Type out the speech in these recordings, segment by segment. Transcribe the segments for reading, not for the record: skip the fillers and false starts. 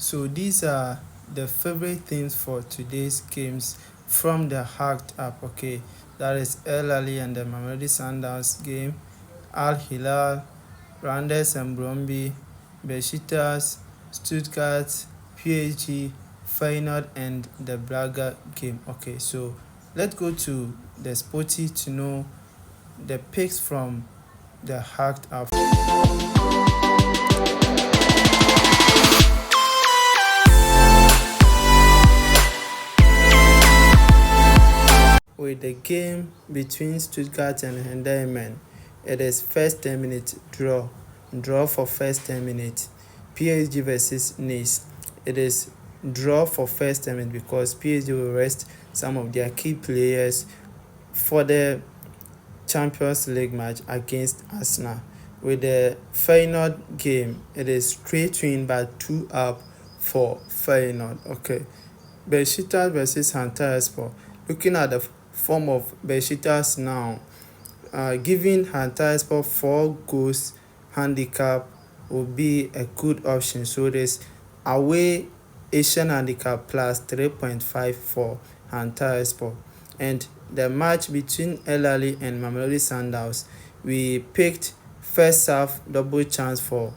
So these are the favorite things for today's games from the Hacked app. Okay, that is El Ali and the Mamelodi Sundowns game, Al Hilal, Randers and Bromby, Besiktas, Stuttgart, PSG, Feyenoord and the Braga game. Okay, so let's go to the Sporty to know the picks from the Hacked app. With the game between Stuttgart and Heidenheim, it is first 10 minutes draw for first 10 minutes. PSG versus Nice, it is draw for first 10 minutes because PSG will rest some of their key players for the Champions League match against Arsenal. With the Feyenoord game, it is straight win by 2 up for Feyenoord. Okay, Besiktas versus Antalyaspor. Looking at the form of Besiktas now, giving Antalyaspor 4 goals handicap will be a good option. So there's away Asian handicap plus 3.5 for Antalyaspor. And the match between El Ali and Mamelodi Sundowns, we picked first half double chance for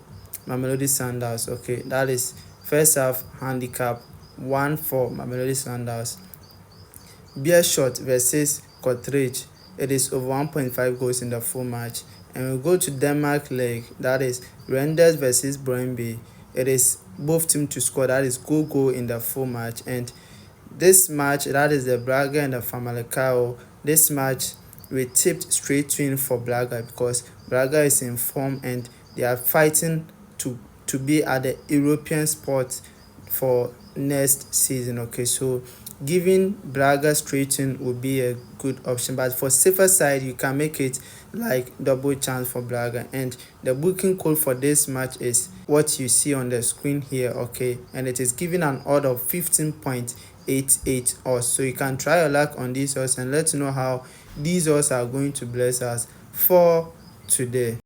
Mamelodi Sundowns. Okay, that is first half handicap 1 for Mamelodi Sundowns. Beerschot versus Kortrijk, it is over 1.5 goals in the full match. And we go to Denmark League, that is Randers versus Brøndby. It is both teams to score, that is goal in the full match. And this match, that is the Braga and the Famalicão, this match we tipped straight win for Braga because Braga is in form and they are fighting to be at the European spot for next season. Okay, so giving Braga straight in would be a good option, but for safer side you can make it like double chance for Braga. And the booking code for this match is what you see on the screen here. Okay, and it is giving an odd of 15.88 odds, so you can try your luck on these odds and let us know how these odds are going to bless us for today.